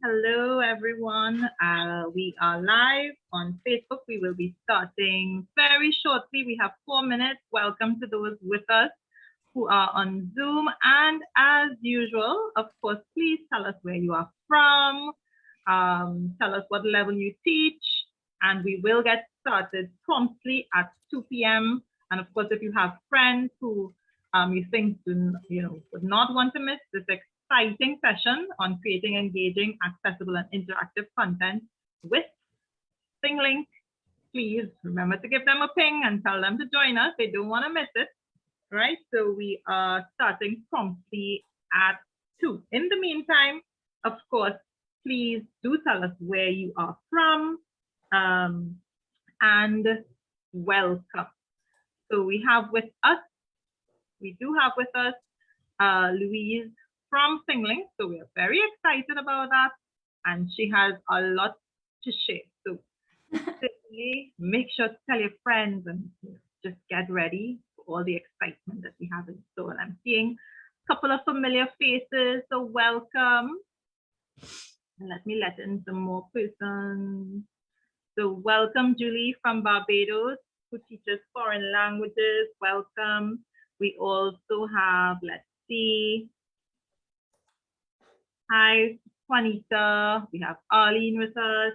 Hello, everyone. We are live on Facebook. We will be starting very shortly. We have 4 minutes. Welcome to those with us who are on Zoom. And as usual, of course, please tell us where you are from. Tell us what level you teach. And we will get started promptly at 2 p.m. And of course, if you have friends who you think would not want to miss this exciting session on creating engaging, accessible, and interactive content with Thinglink, please remember to give them a ping and tell them to join us. They don't want to miss it, right? So we are starting promptly at 2. In the meantime, of course, please do tell us where you are from and welcome. So we do have with us Louise from Thinglink, so we are very excited about that, and she has a lot to share. So make sure to tell your friends and just get ready for all the excitement that we have in store. And I'm seeing a couple of familiar faces, so welcome. And let me let in some more persons. So welcome Julie from Barbados, who teaches foreign languages. Welcome. We also have, let's see. Hi, Juanita. We have Arlene with us.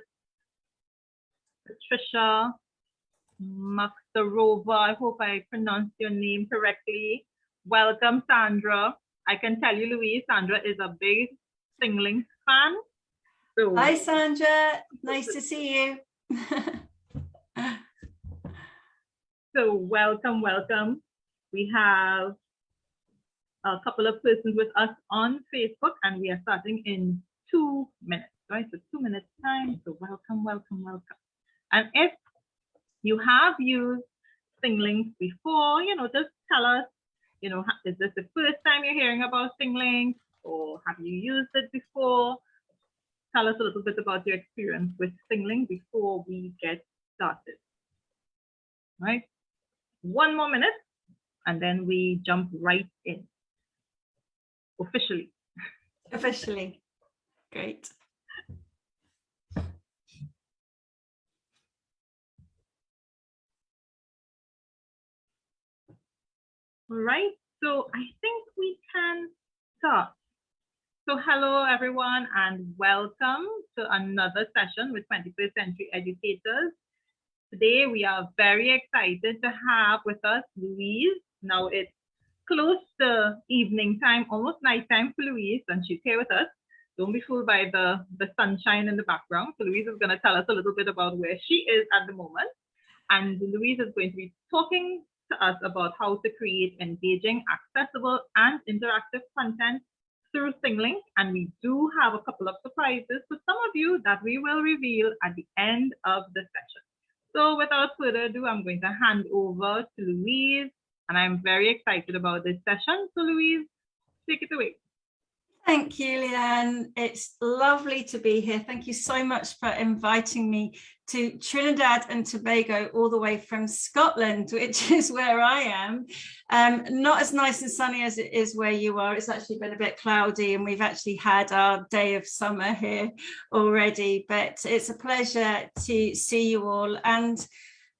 Patricia. Maxarova. I hope I pronounced your name correctly. Welcome, Sandra. I can tell you, Louise, Sandra is a big Thinglink fan. So, hi, Sandra. Nice to see you. So welcome, welcome. We have a couple of persons with us on Facebook, and we are starting in 2 minutes, right? So 2 minutes time. So welcome, welcome, welcome. And if you have used Thinglink before, just tell us, is this the first time you're hearing about Thinglink, or have you used it before? Tell us a little bit about your experience with Thinglink before we get started. All right? 1 more minute, and then we jump right in. Officially. Officially. Great. All right, so I think we can start. So hello, everyone, and welcome to another session with 21st Century Educators. Today, we are very excited to have with us Louise. Now, it's close to evening time, almost nighttime for Louise, and she's here with us. Don't be fooled by the sunshine in the background. So Louise is going to tell us a little bit about where she is at the moment. And Louise is going to be talking to us about how to create engaging, accessible, and interactive content through Thinglink. And we do have a couple of surprises for some of you that we will reveal at the end of the session. So without further ado, I'm going to hand over to Louise. And I'm very excited about this session. So Louise, take it away. Thank you, Leanne. It's lovely to be here. Thank you so much for inviting me to Trinidad and Tobago, all the way from Scotland, which is where I am. Not as nice and sunny as it is where you are. It's actually been a bit cloudy, and we've actually had our day of summer here already. But it's a pleasure to see you all. And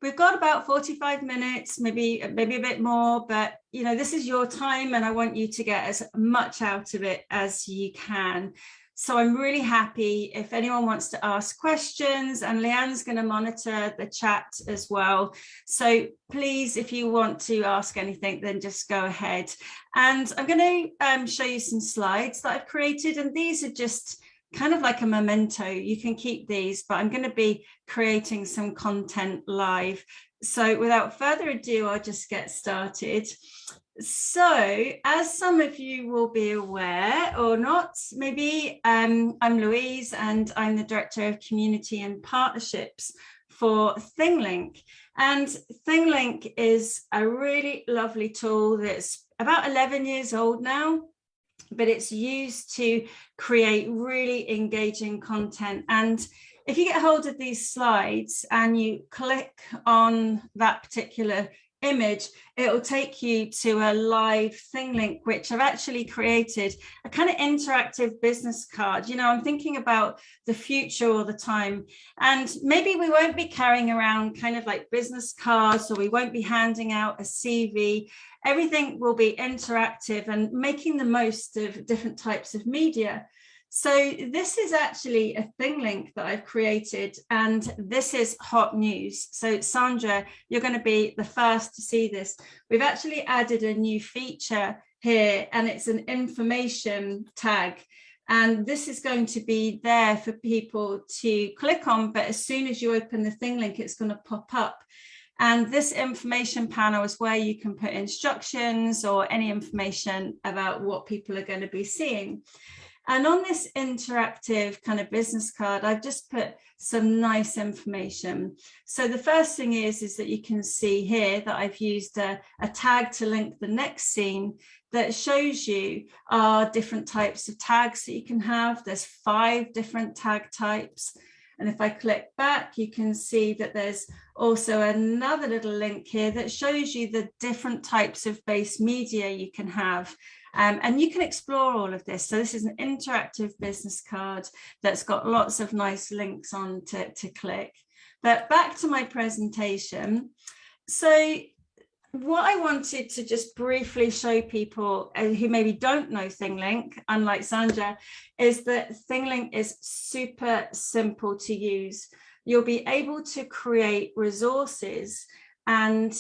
we've got about 45 minutes, maybe a bit more, but this is your time, and I want you to get as much out of it as you can. So I'm really happy if anyone wants to ask questions, and Leanne's going to monitor the chat as well. So please, if you want to ask anything, then just go ahead. And I'm going to show you some slides that I've created, and these are just kind of like a memento. You can keep these, but I'm going to be creating some content live. So without further ado, I'll just get started. So as some of you will be aware or not, maybe I'm Louise, and I'm the Director of Community and Partnerships for Thinglink. And Thinglink is a really lovely tool that's about 11 years old now, but it's used to create really engaging content. And if you get hold of these slides and you click on that particular image, it will take you to a live Thinglink, which I've actually created a kind of interactive business card. You know, I'm thinking about the future all the time, and maybe we won't be carrying around kind of like business cards, or we won't be handing out a CV. Everything will be interactive and making the most of different types of media. So this is actually a Thinglink that I've created, and this is hot news. So Sandra, you're going to be the first to see this. We've actually added a new feature here, and it's an information tag. And this is going to be there for people to click on, but as soon as you open the Thinglink, it's going to pop up. And this information panel is where you can put instructions or any information about what people are going to be seeing. And on this interactive kind of business card, I've just put some nice information. So the first thing is that you can see here that I've used a tag to link the next scene that shows you different types of tags that you can have. There's 5 different tag types. And if I click back, you can see that there's also another little link here that shows you the different types of base media you can have. And you can explore all of this. So this is an interactive business card that's got lots of nice links on to click. But back to my presentation. So what I wanted to just briefly show people who maybe don't know Thinglink, unlike Sandra, is that Thinglink is super simple to use. You'll be able to create resources and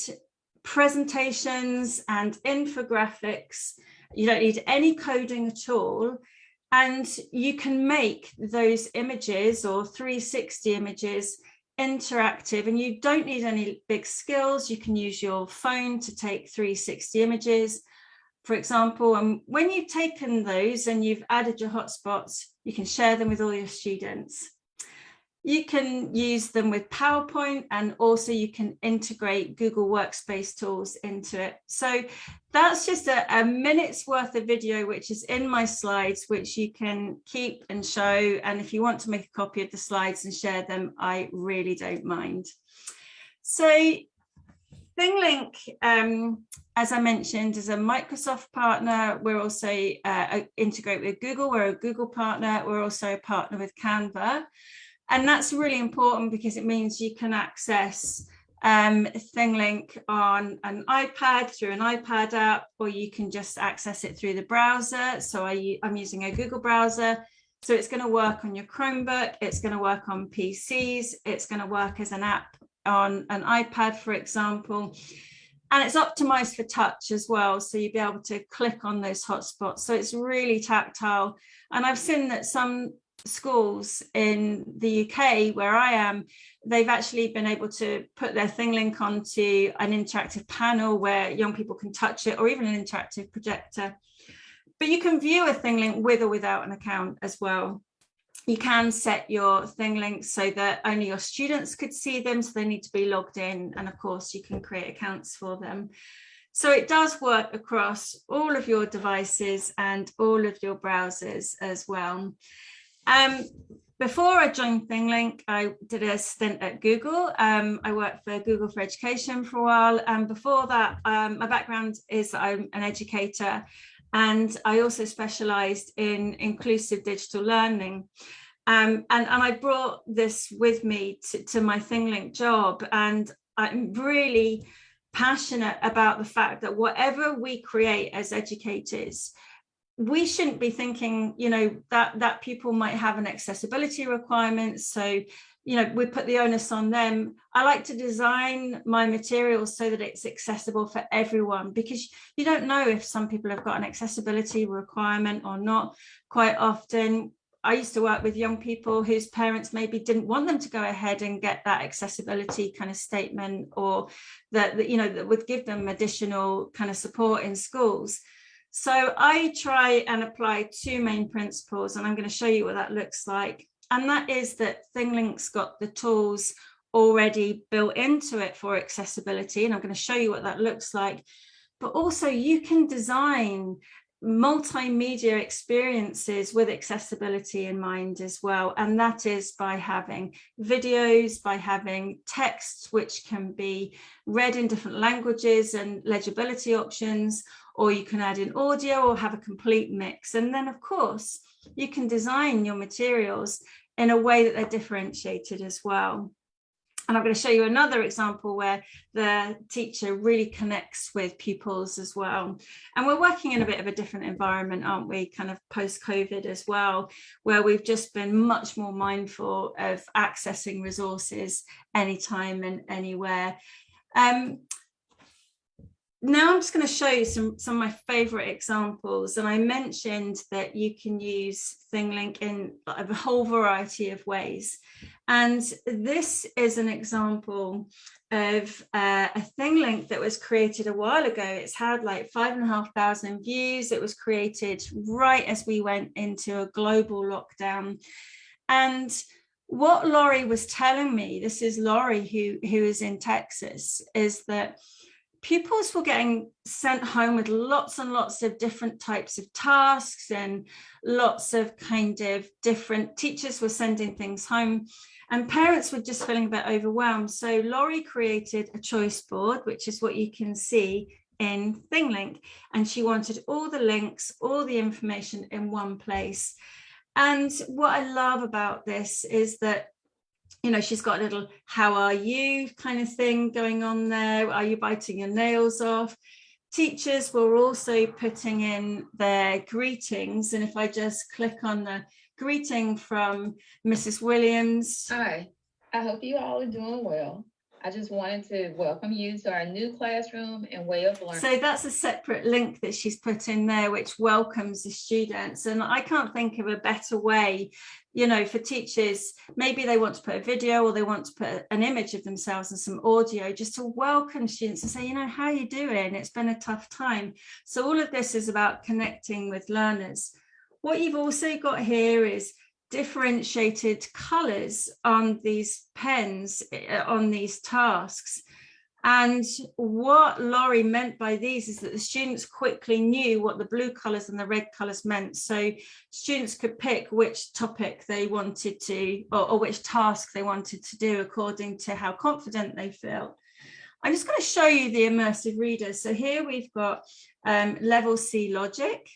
presentations and infographics. You don't need any coding at all. And you can make those images or 360 images interactive, and you don't need any big skills. You can use your phone to take 360 images, for example. And when you've taken those and you've added your hotspots, you can share them with all your students. You can use them with PowerPoint, and also you can integrate Google Workspace tools into it. So that's just a minute's worth of video, which is in my slides, which you can keep and show. And if you want to make a copy of the slides and share them, I really don't mind. So Thinglink, as I mentioned, is a Microsoft partner. We're also integrate with Google. We're a Google partner. We're also a partner with Canva. And that's really important because it means you can access Thinglink on an iPad through an iPad app, or you can just access it through the browser. So I'm using a Google browser. So it's going to work on your Chromebook. It's going to work on PCs. It's going to work as an app on an iPad, for example. And it's optimized for touch as well. So you'll be able to click on those hotspots. So it's really tactile. And I've seen that some schools in the UK where I am, they've actually been able to put their Thinglink onto an interactive panel where young people can touch it, or even an interactive projector. But you can view a Thinglink with or without an account as well. You can set your Thinglinks so that only your students could see them, so they need to be logged in, and of course you can create accounts for them. So it does work across all of your devices and all of your browsers as well. Before I joined Thinglink, I did a stint at Google. I worked for Google for Education for a while. And before that, my background is that I'm an educator, and I also specialized in inclusive digital learning. And I brought this with me to my Thinglink job. And I'm really passionate about the fact that whatever we create as educators, we shouldn't be thinking, you know, that people might have an accessibility requirement. So, you know, we put the onus on them. I like to design my materials so that it's accessible for everyone, because you don't know if some people have got an accessibility requirement or not. Quite often, I used to work with young people whose parents maybe didn't want them to go ahead and get that accessibility kind of statement, or that you know, that would give them additional kind of support in schools. So I try and apply 2 main principles, and I'm going to show you what that looks like. And that is that Thinglink's got the tools already built into it for accessibility, and I'm going to show you what that looks like. But also you can design multimedia experiences with accessibility in mind as well. And that is by having videos, by having text, which can be read in different languages and legibility options, or you can add in audio or have a complete mix. And then, of course, you can design your materials in a way that they're differentiated as well. And I'm going to show you another example where the teacher really connects with pupils as well. And we're working in a bit of a different environment, aren't we? Kind of post-COVID as well, where we've just been much more mindful of accessing resources anytime and anywhere. Now I'm just going to show you some of my favorite examples. And I mentioned that you can use Thinglink in a whole variety of ways. And this is an example of a Thinglink that was created a while ago. It's had like 5,500 views. It was created right as we went into a global lockdown. And what Laurie was telling me, this is Laurie who is in Texas, is that pupils were getting sent home with lots and lots of different types of tasks, and lots of kind of different teachers were sending things home, and parents were just feeling a bit overwhelmed. So Laurie created a choice board, which is what you can see in Thinglink, and she wanted all the links, all the information in one place. And what I love about this is that, you know, she's got a little "how are you" kind of thing going on there. Are you biting your nails off? Teachers were also putting in their greetings. And if I just click on the greeting from Mrs. Williams. Hi, I hope you all are doing well. I just wanted to welcome you to our new classroom and way of learning. So that's a separate link that she's put in there, which welcomes the students. And I can't think of a better way, you know, for teachers. Maybe they want to put a video, or they want to put an image of themselves and some audio, just to welcome students and say, you know, how are you doing? It's been a tough time. So all of this is about connecting with learners. What you've also got here is differentiated colors on these pens, on these tasks. And what Laurie meant by these is that the students quickly knew what the blue colors and the red colors meant. So students could pick which topic they wanted to, or which task they wanted to do according to how confident they felt. I'm just going to show you the immersive reader. So here we've got level C logic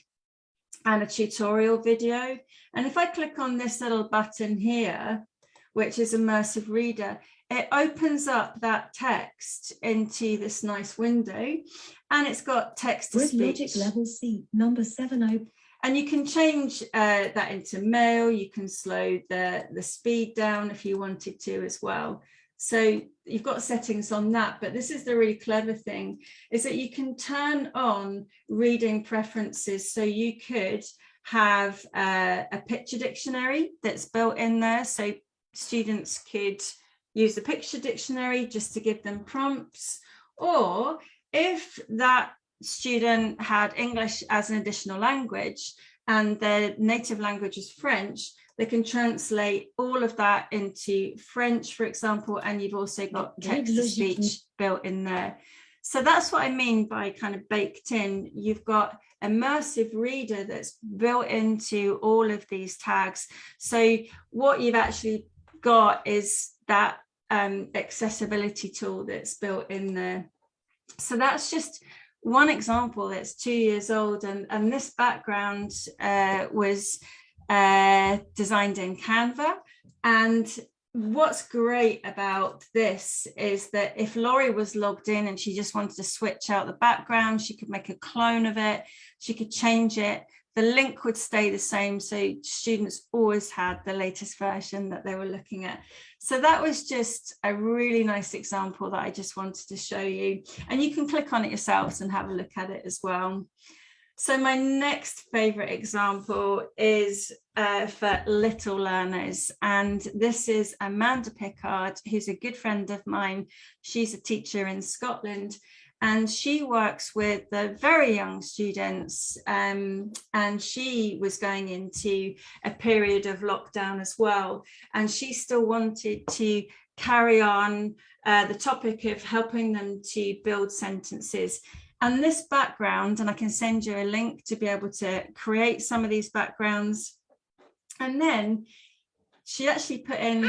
and a tutorial video. And if I click on this little button here, which is Immersive Reader, it opens up that text into this nice window, and it's got text to speech. Logic level C, number 70. And you can change that into male. You can slow the speed down if you wanted to as well. So you've got settings on that, but this is the really clever thing, is that you can turn on reading preferences. So you could have a picture dictionary that's built in there. So students could use the picture dictionary just to give them prompts. Or if that student had English as an additional language and their native language is French, they can translate all of that into French, for example, and you've also got text to speech built in there. So that's what I mean by kind of baked in. You've got Immersive Reader that's built into all of these tags. So what you've actually got is that accessibility tool that's built in there. So that's just one example that's 2 years old, and this background was designed in Canva. And what's great about this is that if Laurie was logged in and she just wanted to switch out the background, she could make a clone of it, she could change it, the link would stay the same, so students always had the latest version that they were looking at. So that was just a really nice example that I just wanted to show you, and you can click on it yourselves and have a look at it as well. So my next favorite example is for little learners, and this is Amanda Pickard, who's a good friend of mine. She's a teacher in Scotland, and she works with the very young students, and she was going into a period of lockdown as well, and she still wanted to carry on the topic of helping them to build sentences. And this background, and I can send you a link to be able to create some of these backgrounds. And then she actually put in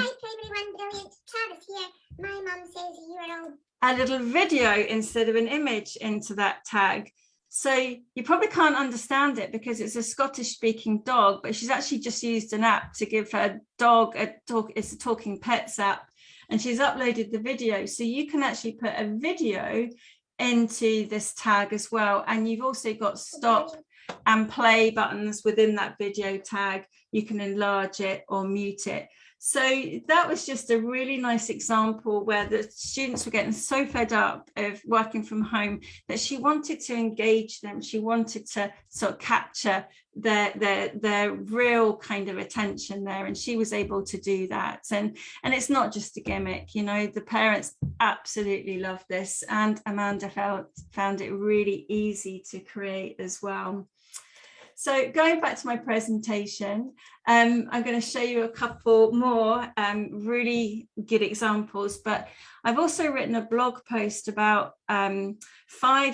My mom says you're a little video instead of an image into that tag. So you probably can't understand it because it's a Scottish speaking dog, but she's actually just used an app to give her dog it's a Talking Pets app, and she's uploaded the video. So you can actually put a video into this tag as well. And you've also got stop and play buttons within that video tag. You can enlarge it or mute it. So that was just a really nice example where the students were getting so fed up of working from home that she wanted to engage them. She wanted to sort of capture their real kind of attention there, and she was able to do that. And it's not just a gimmick, you know, the parents absolutely love this, and Amanda found it really easy to create as well. So going back to my presentation, I'm going to show you a couple more really good examples, but I've also written a blog post about 5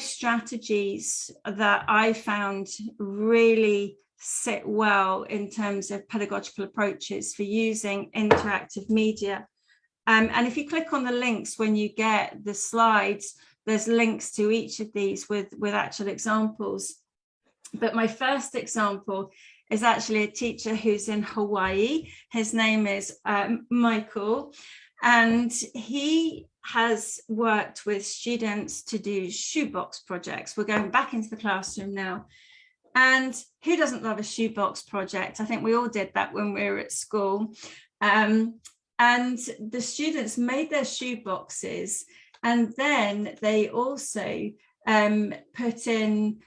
strategies that I found really sit well in terms of pedagogical approaches for using interactive media. And if you click on the links when you get the slides, there's links to each of these with actual examples. But my first example is actually a teacher who's in Hawaii. His name is Michael, and he has worked with students to do shoebox projects. We're going back into the classroom now. And who doesn't love a shoebox project? I think we all did that when we were at school. And the students made their shoeboxes, and then they also put in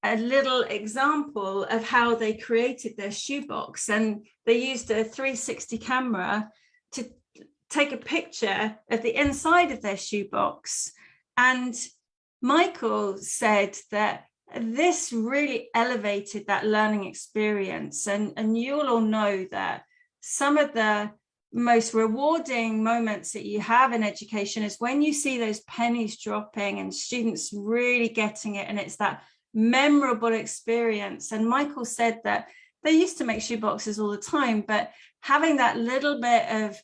a little example of how they created their shoebox, and they used a 360 camera to take a picture of the inside of their shoebox. And Michael said that this really elevated that learning experience, and you'll all know that some of the most rewarding moments that you have in education is when you see those pennies dropping and students really getting it, and it's that memorable experience. And Michael said that they used to make shoeboxes all the time, but having that little bit of,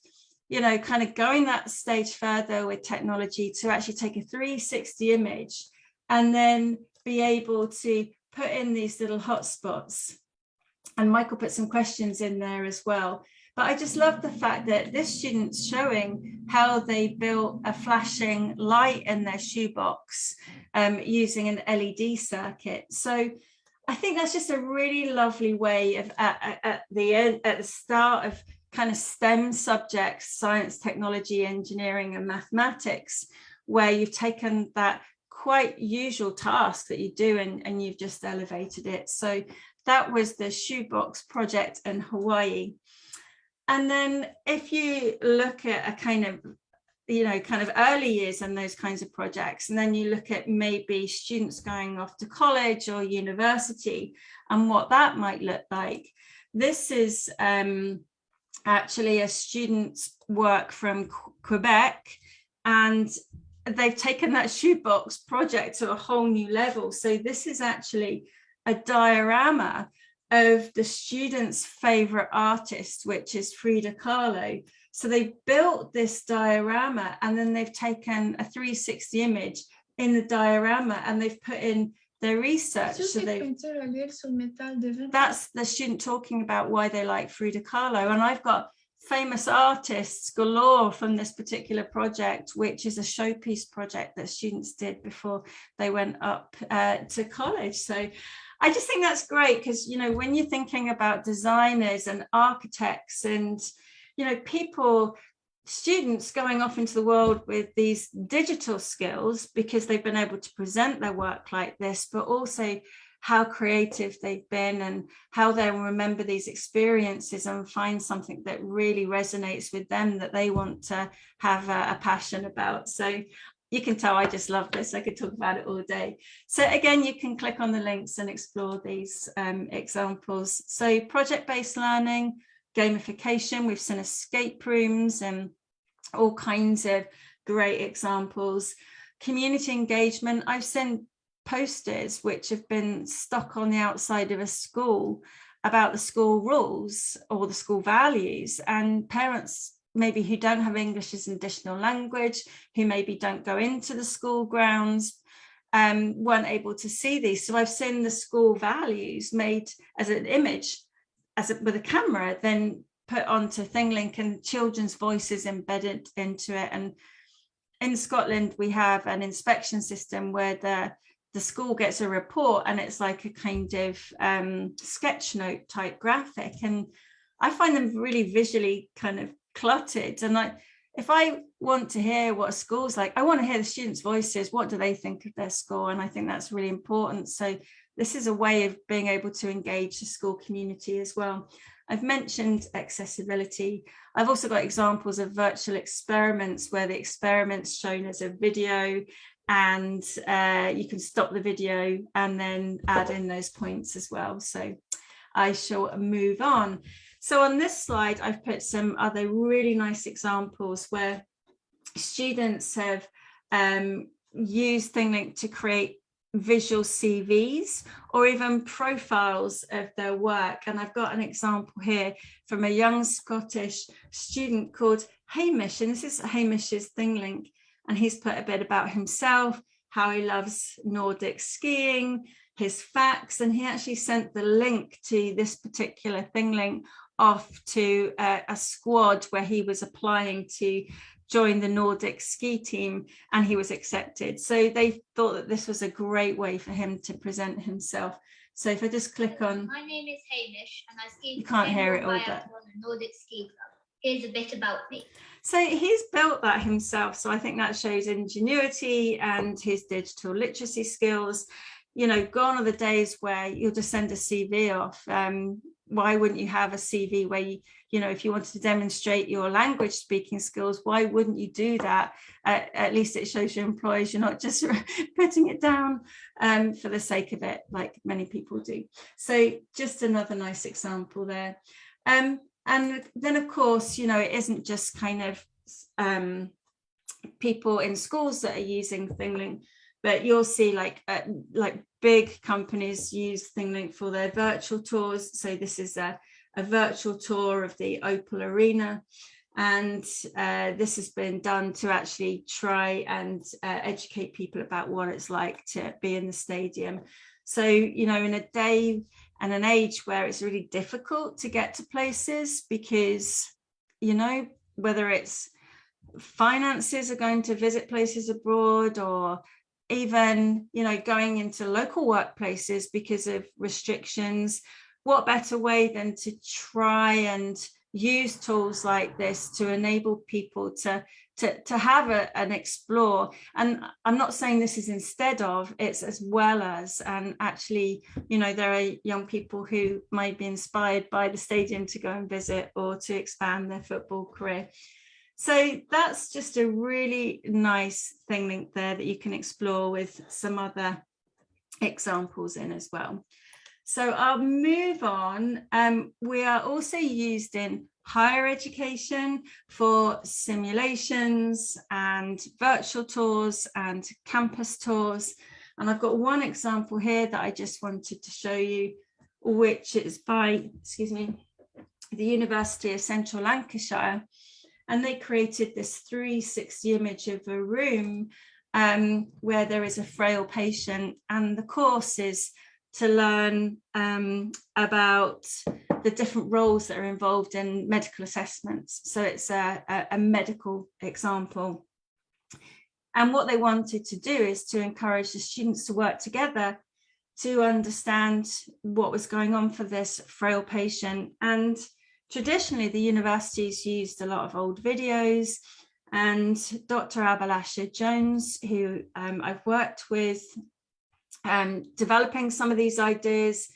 you know, kind of going that stage further with technology to actually take a 360 image and then be able to put in these little hotspots. And Michael put some questions in there as well. But I just love the fact that this student's showing how they built a flashing light in their shoebox using an LED circuit. So I think that's just a really lovely way of at the start of kind of STEM subjects, science, technology, engineering, and mathematics, where you've taken that quite usual task that you do and you've just elevated it. So that was the shoebox project in Hawaii. And then if you look at a kind of, you know, kind of early years and those kinds of projects, and then you look at maybe students going off to college or university and what that might look like. This is actually a student's work from Quebec, and they've taken that shoebox project to a whole new level. So this is actually a diorama of the student's favorite artist, which is Frida Kahlo. So they built this diorama, and then they've taken a 360 image in the diorama and they've put in their research. So that's the student talking about why they like Frida Kahlo. And I've got famous artists galore from this particular project, which is a showpiece project that students did before they went up to college. So I just think that's great because, you know, when you're thinking about designers and architects and, you know, people, students going off into the world with these digital skills because they've been able to present their work like this, but also how creative they've been and how they'll remember these experiences and find something that really resonates with them that they want to have a passion about. So you can tell I just love this. I could talk about it all day. So again, you can click on the links and explore these examples. So project-based learning, gamification, we've seen escape rooms and all kinds of great examples. Community engagement, I've seen posters which have been stuck on the outside of a school about the school rules or the school values, and parents maybe who don't have English as an additional language, who maybe don't go into the school grounds, weren't able to see these. So I've seen the school values made as an image, with a camera, then put onto Thinglink, and children's voices embedded into it. And in Scotland, we have an inspection system where the school gets a report, and it's like a kind of sketch note type graphic. And I find them really visually kind of cluttered. And if I want to hear what a school's like, I want to hear the students' voices. What do they think of their school? And I think that's really important. So this is a way of being able to engage the school community as well. I've mentioned accessibility. I've also got examples of virtual experiments where the experiment's shown as a video, and you can stop the video and then add in those points as well. So I shall move on. So on this slide, I've put some other really nice examples where students have used Thinglink to create visual CVs or even profiles of their work. And I've got an example here from a young Scottish student called Hamish, and this is Hamish's Thinglink, and he's put a bit about himself, how he loves Nordic skiing, his facts, and he actually sent the link to this particular Thinglink off to a squad where he was applying to join the Nordic ski team, and he was accepted. So they thought that this was a great way for him to present himself. So if I just click on... My name is Hamish and I ski. You can't hear it all, but... on the Nordic Ski Club. Here's a bit about me. So he's built that himself. So I think that shows ingenuity and his digital literacy skills. You know, gone are the days where you'll just send a CV off. Why wouldn't you have a CV where you know, if you wanted to demonstrate your language speaking skills, why wouldn't you do that? At least it shows your employers you're not just putting it down for the sake of it, like many people do. So just another nice example there. And then, of course, you know, it isn't just kind of people in schools that are using Thinglink, but you'll see like big companies use Thinglink for their virtual tours. So this is a virtual tour of the Opal Arena, and this has been done to actually try and educate people about what it's like to be in the stadium. So, you know, in a day and an age where it's really difficult to get to places because, you know, whether it's finances are going to visit places abroad, or even, you know, going into local workplaces because of restrictions, what better way than to try and use tools like this to enable people to have an explore. And I'm not saying this is instead of, it's as well as, and actually, you know, there are young people who might be inspired by the stadium to go and visit or to expand their football career. So that's just a really nice Thinglink there that you can explore with some other examples in as well. So I'll move on. We are also used in higher education for simulations and virtual tours and campus tours. And I've got one example here that I just wanted to show you, which is by, the University of Central Lancashire. And they created this 360 image of a room where there is a frail patient, and the course is to learn about the different roles that are involved in medical assessments. So it's a medical example. And what they wanted to do is to encourage the students to work together to understand what was going on for this frail patient. And traditionally, the universities used a lot of old videos, and Dr. Louise Jones, who I've worked with developing some of these ideas,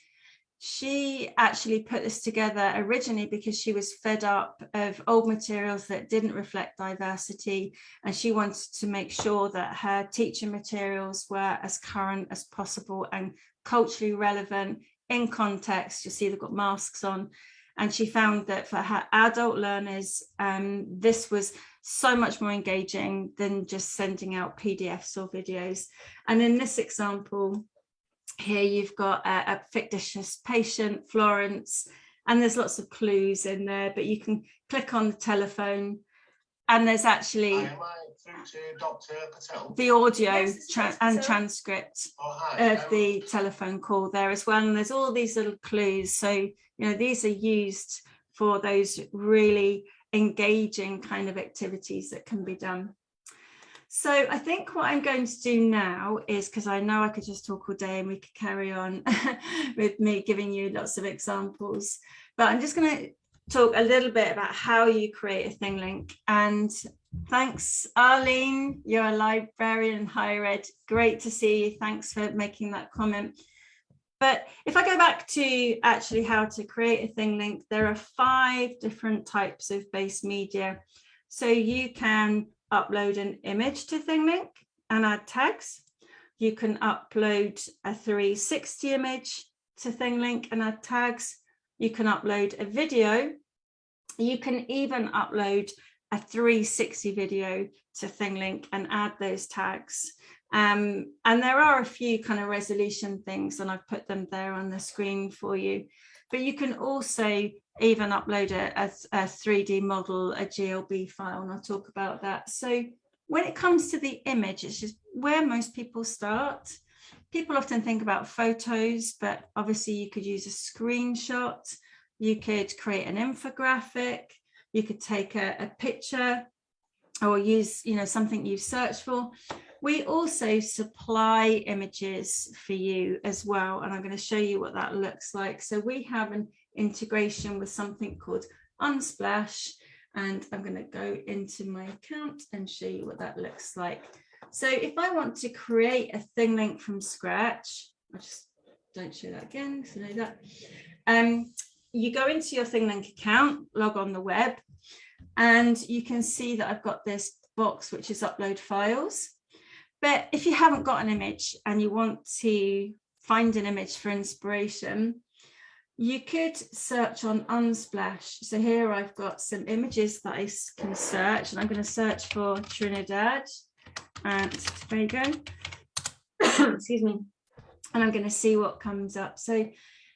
she actually put this together originally because she was fed up of old materials that didn't reflect diversity, and she wanted to make sure that her teaching materials were as current as possible and culturally relevant in context. You see they've got masks on. And she found that for her adult learners, this was so much more engaging than just sending out PDFs or videos. And in this example, here you've got a fictitious patient, Florence, and there's lots of clues in there, but you can click on the telephone and there's actually the audio and transcript of the telephone call there as well. And there's all these little clues. So, you know, these are used for those really engaging kind of activities that can be done. So I think what I'm going to do now is, because I know I could just talk all day and we could carry on with me giving you lots of examples, but I'm just going to talk a little bit about how you create a Thinglink. And thanks, Arlene, you're a librarian in higher ed. Great to see you. Thanks for making that comment. But if I go back to actually how to create a Thinglink, there are 5 different types of base media. So you can upload an image to Thinglink and add tags. You can upload a 360 image to Thinglink and add tags. You can upload a video. You can even upload a 360 video to Thinglink and add those tags. And there are a few kind of resolution things, and I've put them there on the screen for you. But you can also even upload a 3D model, a GLB file, and I'll talk about that. So when it comes to the image, it's just where most people start. People often think about photos, but obviously you could use a screenshot. You could create an infographic. You could take a picture or use, you know, something you've searched for. We also supply images for you as well, and I'm going to show you what that looks like. So we have an integration with something called Unsplash, and I'm going to go into my account and show you what that looks like. So if I want to create a Thinglink from scratch, I just don't show that again, so know that. You go into your Thinglink account, log on the web, and you can see that I've got this box which is upload files. But if you haven't got an image and you want to find an image for inspiration, you could search on Unsplash. So here I've got some images that I can search, and I'm going to search for Trinidad and Tobago. Excuse me. And I'm going to see what comes up. So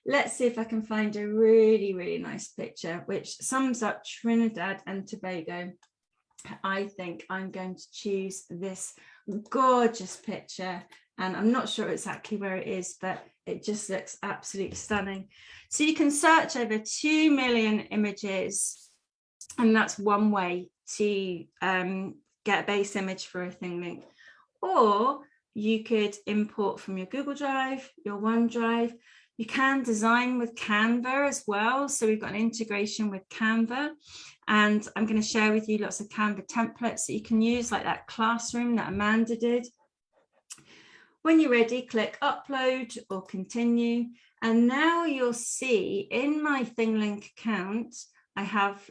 let's see if I can find a really, really nice picture which sums up Trinidad and Tobago. I think I'm going to choose this gorgeous picture, and I'm not sure exactly where it is, but it just looks absolutely stunning. So you can search over 2 million images, and that's one way to get a base image for a Thinglink. Or you could import from your Google Drive, your OneDrive. You can design with Canva as well. So we've got an integration with Canva, and I'm going to share with you lots of Canva templates that you can use, like that classroom that Amanda did. When you're ready, click upload or continue. And now you'll see in my Thinglink account, I have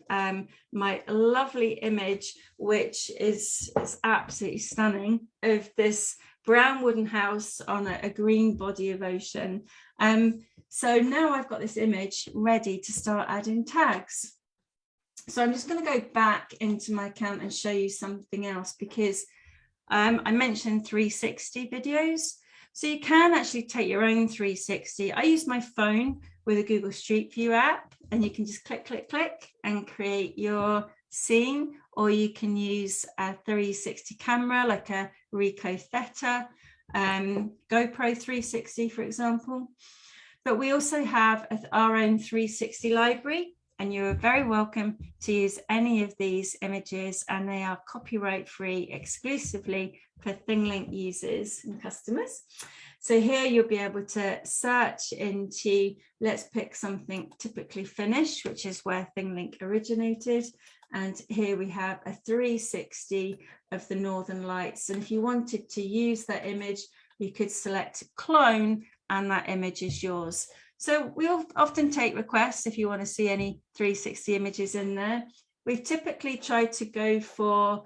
my lovely image, which is absolutely stunning, of this brown wooden house on a green body of ocean. So now I've got this image ready to start adding tags. So I'm just going to go back into my account and show you something else, because I mentioned 360 videos. So you can actually take your own 360. I use my phone with a Google Street View app, and you can just click, click, click and create your scene, or you can use a 360 camera like a Ricoh Theta, GoPro 360, for example. But we also have our own 360 library, and you're very welcome to use any of these images, and they are copyright free exclusively for Thinglink users and customers. So here you'll be able to search into, let's pick something typically Finnish, which is where Thinglink originated. And here we have a 360 of the Northern Lights. And if you wanted to use that image, you could select clone, and that image is yours. So we'll often take requests if you want to see any 360 images in there. We've typically tried to go for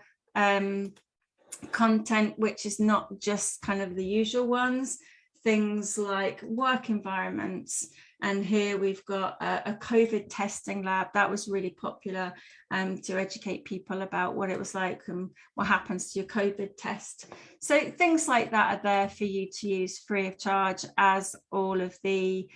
content which is not just kind of the usual ones, things like work environments, And here we've got a COVID testing lab that was really popular to educate people about what it was like and what happens to your COVID test. So things like that are there for you to use free of charge, as all of the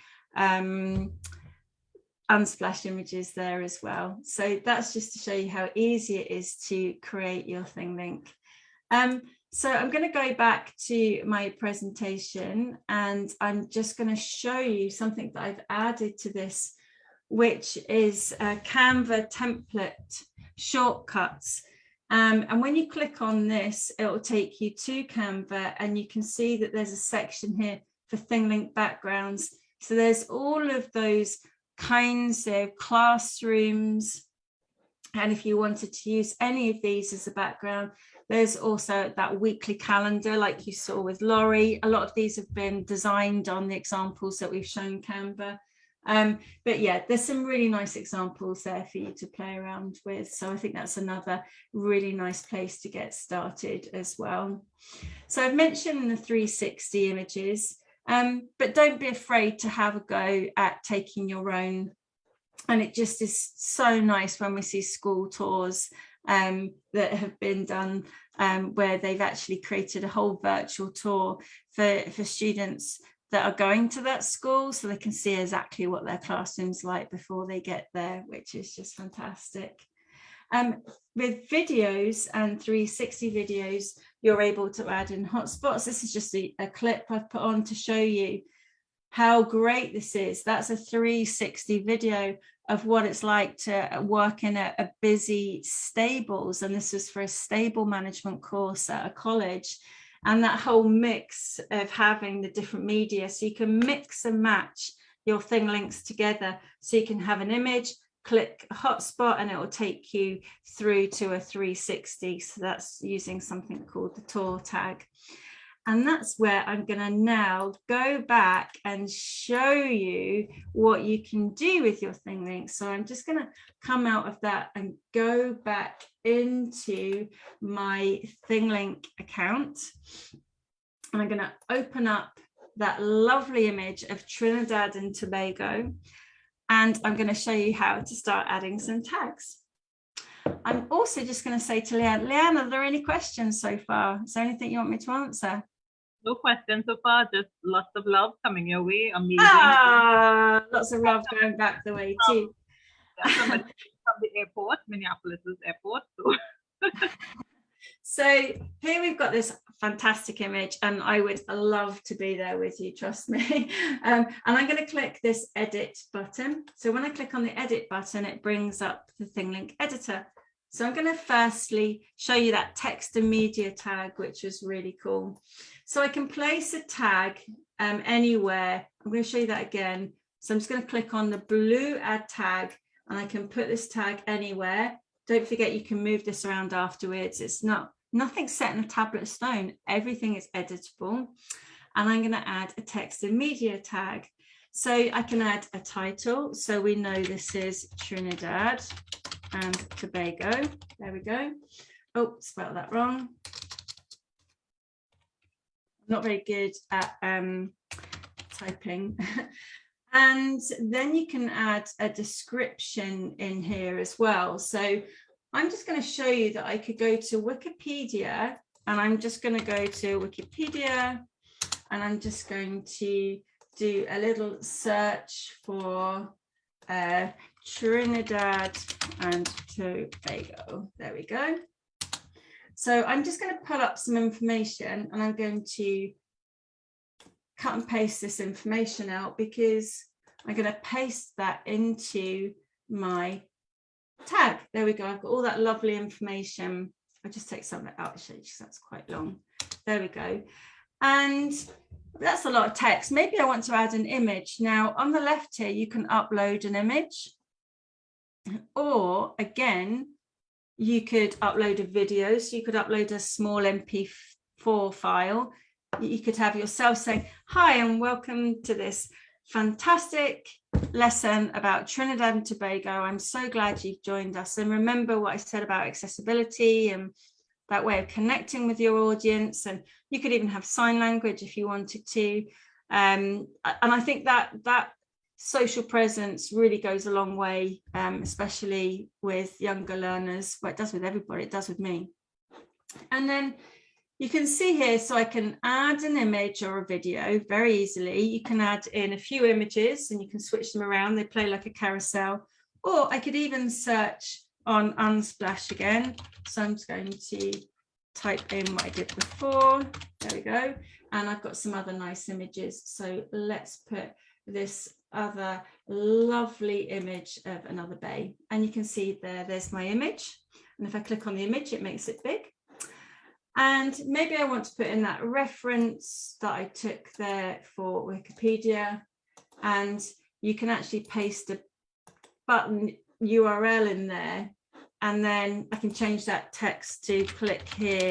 Unsplash images there as well. So that's just to show you how easy it is to create your Thinglink. So I'm going to go back to my presentation, and I'm just going to show you something that I've added to this, which is a Canva template shortcuts. And when you click on this, it will take you to Canva, and you can see that there's a section here for Thinglink backgrounds. So there's all of those kinds of classrooms. And if you wanted to use any of these as a background, there's also that weekly calendar like you saw with Laurie. A lot of these have been designed on the examples that we've shown Canva. But yeah, there's some really nice examples there for you to play around with. So I think that's another really nice place to get started as well. So I've mentioned the 360 images, but don't be afraid to have a go at taking your own. And it just is so nice when we see school tours that have been done where they've actually created a whole virtual tour for students that are going to that school, so they can see exactly what their classroom's like before they get there, which is just fantastic. With videos and 360 videos, you're able to add in hotspots. This is just a clip I've put on to show you how great this is. That's a 360 video of what it's like to work in a busy stables. And this was for a stable management course at a college. And that whole mix of having the different media, so you can mix and match your Thinglinks together. So you can have an image, click a hotspot, and it will take you through to a 360. So that's using something called the tour tag. And that's where I'm going to now go back and show you what you can do with your Thinglink. So I'm just going to come out of that and go back into my Thinglink account. And I'm going to open up that lovely image of Trinidad and Tobago. And I'm going to show you how to start adding some tags. I'm also just going to say to Leanne, are there any questions so far? Is there anything you want me to answer? No questions so far, just lots of love coming your way. Amazing. Lots of love going back the way too. Yeah, somebody from the airport, Minneapolis airport. So here we've got this fantastic image, and I would love to be there with you, trust me. And I'm going to click this edit button. So when I click on the edit button, it brings up the Thinglink editor. So I'm going to firstly show you that text and media tag, which is really cool. So I can place a tag anywhere. I'm going to show you that again. So I'm just going to click on the blue add tag, and I can put this tag anywhere. Don't forget, you can move this around afterwards. It's nothing set in a tablet of stone. Everything is editable. And I'm going to add a text and media tag. So I can add a title. So we know this is Trinidad and Tobago. There we go. Oh, spelled that wrong. I'm not very good at typing. And then you can add a description in here as well. So I'm just going to show you that I could go to Wikipedia, and I'm just going to go to Wikipedia, and I'm just going to do a little search for Trinidad and Tobago. There we go. So I'm just going to pull up some information, and I'm going to cut and paste this information out, because I'm going to paste that into my tag. There we go. I've got all that lovely information. I'll just take some of it out, because that's quite long. There we go. And that's a lot of text. Maybe I want to add an image. Now on the left here, you can upload an image, or again, you could upload a video. So you could upload a small MP4 file. You could have yourself saying, hi, and welcome to this fantastic lesson about Trinidad and Tobago. I'm so glad you've joined us. And remember what I said about accessibility and that way of connecting with your audience. And you could even have sign language if you wanted to. And I think that social presence really goes a long way, especially with younger learners. Well, it does with everybody, it does with me. And then you can see here, so I can add an image or a video very easily. You can add in a few images and you can switch them around. They play like a carousel. Or I could even search on Unsplash again. So I'm just going to type in what I did before. There we go. And I've got some other nice images. So let's put this other lovely image of another bay. And you can see there's my image. And if I click on the image, it makes it big. And maybe I want to put in that reference that I took there for Wikipedia. And you can actually paste a button URL in there. And then I can change that text to click here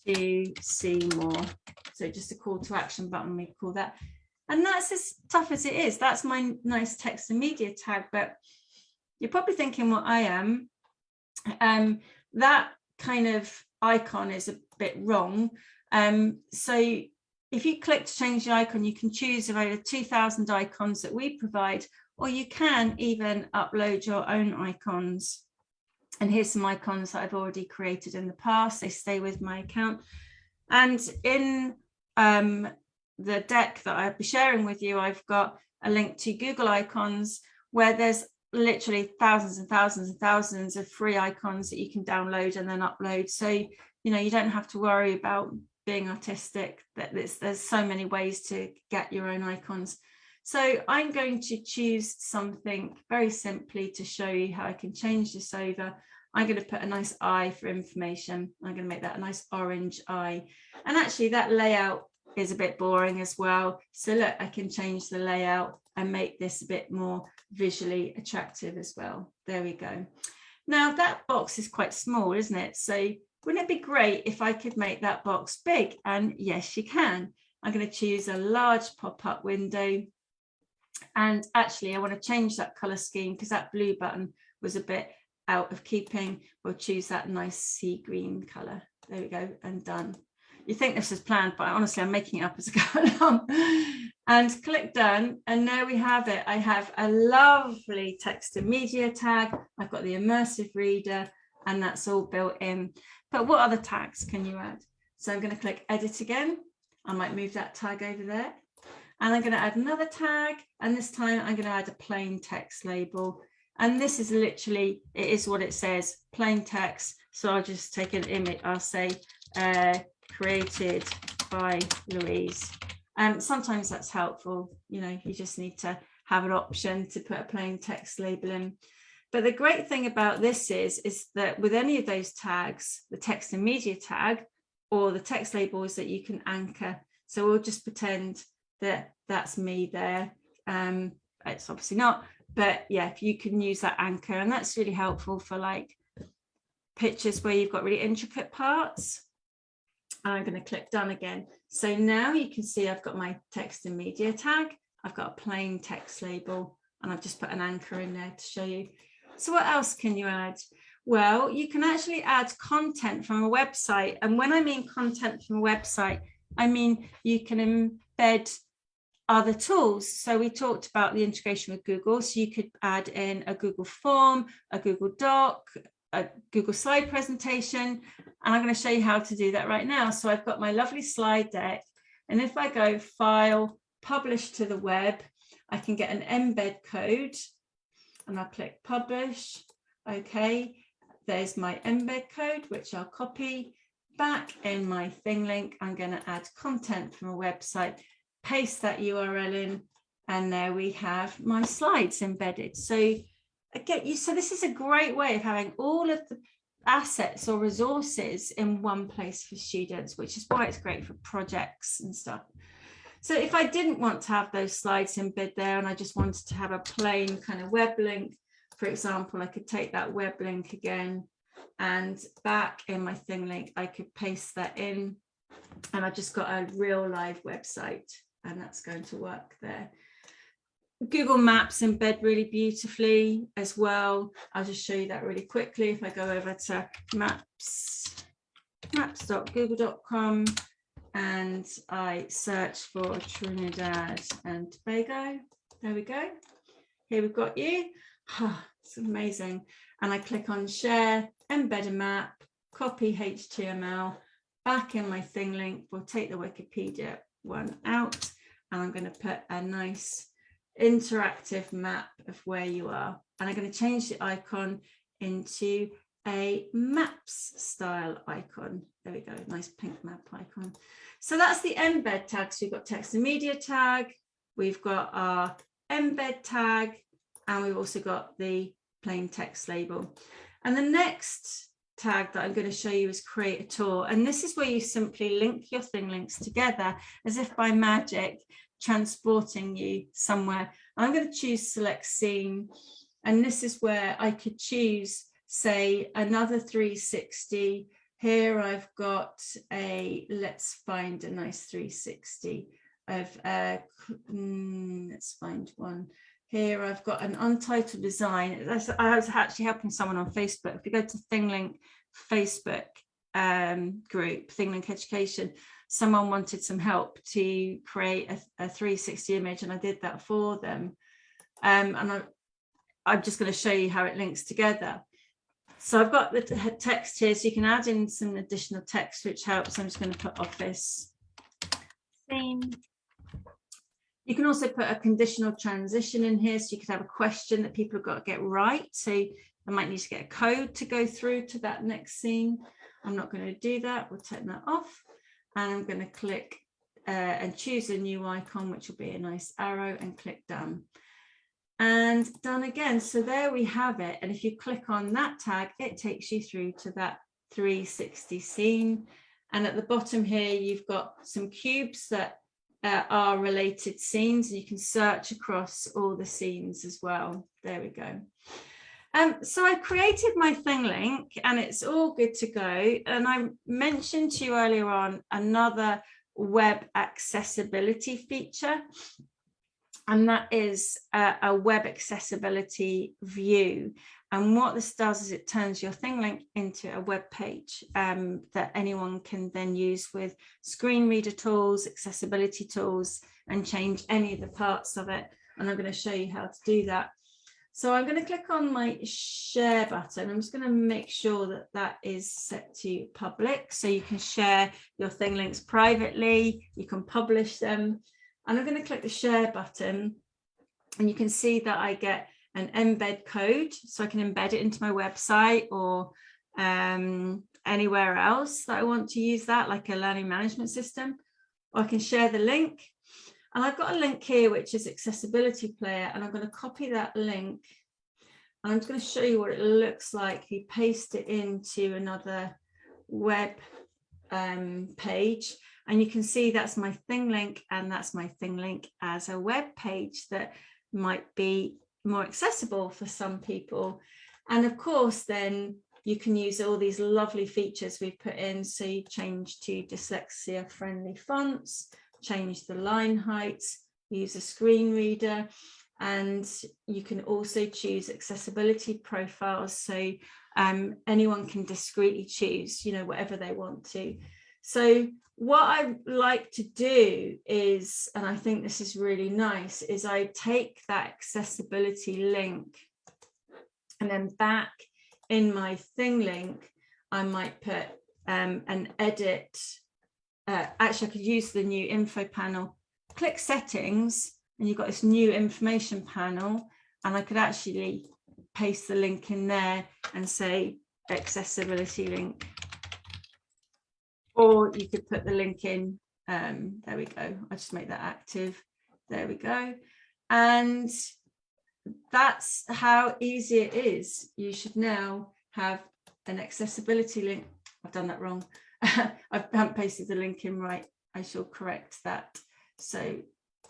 to see more. So just a call to action button, we call that. And that's as tough as it is. That's my nice text and media tag. But you're probably thinking what I am. That kind of icon is a bit wrong. So if you click to change the icon, you can choose over 2,000 icons that we provide, or you can even upload your own icons. And here's some icons that I've already created in the past. They stay with my account. And in the deck that I'll be sharing with you, I've got a link to Google Icons, where there's literally thousands and thousands and thousands of free icons that you can download and then upload. So, you know, you don't have to worry about being artistic. There's so many ways to get your own icons. So I'm going to choose something very simply to show you how I can change this over. I'm going to put a nice eye for information. I'm going to make that a nice orange eye. And actually that layout is a bit boring as well. So look, I can change the layout and make this a bit more visually attractive as well. There we go. Now that box is quite small, isn't it? So wouldn't it be great if I could make that box big? And yes, you can. I'm going to choose a large pop-up window. And actually I want to change that color scheme because that blue button was a bit out of keeping. We'll choose that nice sea green color. There we go, and done. You think this is planned, but honestly, I'm making it up as I go along. And click done, and there we have it. I have a lovely text and media tag. I've got the Immersive Reader, and that's all built in. But what other tags can you add? So I'm going to click edit again. I might move that tag over there. And I'm going to add another tag, and this time I'm going to add a plain text label. And this is literally, it is what it says, plain text. So I'll just take an image. I'll say created by Louise. Sometimes that's helpful. You know, you just need to have an option to put a plain text label in. But the great thing about this is that with any of those tags, the text and media tag or the text label, is that you can anchor. So we'll just pretend that that's me there. It's obviously not, but yeah, if you can use that anchor, and that's really helpful for like pictures where you've got really intricate parts. I'm going to click done again. So now you can see I've got my text and media tag. I've got a plain text label, and I've just put an anchor in there to show you. So what else can you add? Well, you can actually add content from a website. And when I mean content from a website, I mean you can embed other tools. So we talked about the integration with Google. So you could add in a Google form, a Google Doc, a Google slide presentation. And I'm going to show you how to do that right now. So I've got my lovely slide deck. And if I go File, Publish to the Web, I can get an embed code. And I'll click Publish. Okay, there's my embed code, which I'll copy. Back in my Thinglink, I'm going to add content from a website, paste that URL in, and there we have my slides embedded. So this is a great way of having all of the assets or resources in one place for students, which is why it's great for projects and stuff. So if I didn't want to have those slides embed there and I just wanted to have a plain kind of web link, for example, I could take that web link again, and back in my Thinglink, I could paste that in, and I've just got a real live website, and that's going to work there. Google Maps embed really beautifully as well. I'll just show you that really quickly. If I go over to maps.google.com and I search for Trinidad and Tobago, There we go. Here we've got you. It's amazing. And I click on share, embed a map, copy HTML, back in my Thinglink. We'll take the Wikipedia one out, and I'm going to put a nice interactive map of where you are. And I'm going to change the icon into a maps style icon. There we go, nice pink map icon. So that's the embed tag. So we've got text and media tag, we've got our embed tag, and we've also got the plain text label. And the next tag that I'm going to show you is create a tour. And this is where you simply link your Thinglinks together as if by magic, transporting you somewhere. I'm going to choose select scene. And this is where I could choose, say, another 360. Here I've got a, let's find a nice 360 of, let's find one. Here I've got an untitled design. I was actually helping someone on Facebook. If you go to Thinglink Facebook group, Thinglink Education, someone wanted some help to create a 360 image, and I did that for them. And I'm just going to show you how it links together. So I've got the text here, so you can add in some additional text, which helps. I'm just going to put office theme. You can also put a conditional transition in here, so you could have a question that people have got to get right. So they might need to get a code to go through to that next scene. I'm not going to do that. We'll turn that off. And I'm going to click and choose a new icon, which will be a nice arrow, and click done. And done again. So there we have it. And if you click on that tag, it takes you through to that 360 scene. And at the bottom here, you've got some cubes that are related scenes, and you can search across all the scenes as well. There we go. So I created my Thinglink, and it's all good to go. And I mentioned to you earlier on another web accessibility feature, and that is a web accessibility view. And what this does is it turns your Thinglink into a web page that anyone can then use with screen reader tools, accessibility tools, and change any of the parts of it. And I'm going to show you how to do that. So I'm going to click on my share button. I'm just going to make sure that that is set to public. So you can share your Thinglinks privately, you can publish them. And I'm going to click the share button, and you can see that I get an embed code, so I can embed it into my website or anywhere else that I want to use that, like a learning management system, or I can share the link. And I've got a link here, which is Accessibility Player, and I'm going to copy that link. And I'm just going to show you what it looks like. You paste it into another web page, and you can see that's my Thinglink, and that's my Thinglink as a web page that might be more accessible for some people. And of course, then you can use all these lovely features we've put in. So you change to dyslexia friendly fonts, change the line heights, use a screen reader, and you can also choose accessibility profiles. So anyone can discreetly choose, whatever they want to. So what I like to do is, and I think this is really nice, is I take that accessibility link, and then back in my Thinglink, I might put an edit. Actually, I could use the new info panel, click settings, and you've got this new information panel, and I could actually paste the link in there and say accessibility link. Or you could put the link in, there we go. I just make that active. There we go. And that's how easy it is. You should now have an accessibility link. I've done that wrong. I haven't pasted the link in right. I shall correct that. So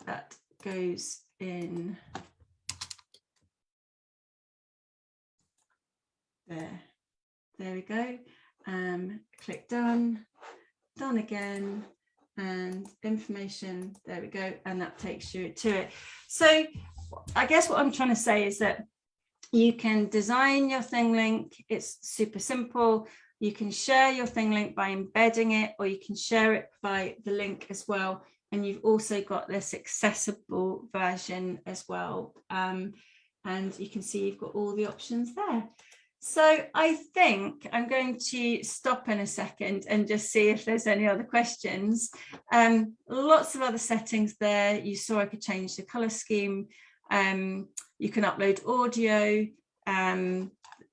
that goes in there. There we go. Click done. Done again, and information, there we go, and that takes you to it. So I guess what I'm trying to say is that you can design your Thinglink. It's super simple. You can share your Thinglink by embedding it, or you can share it by the link as well and you've also got this accessible version as well. And you can see you've got all the options there. So I think I'm going to stop in a second and just see if there's any other questions. Lots of other settings there. You saw I could change the color scheme. You can upload audio.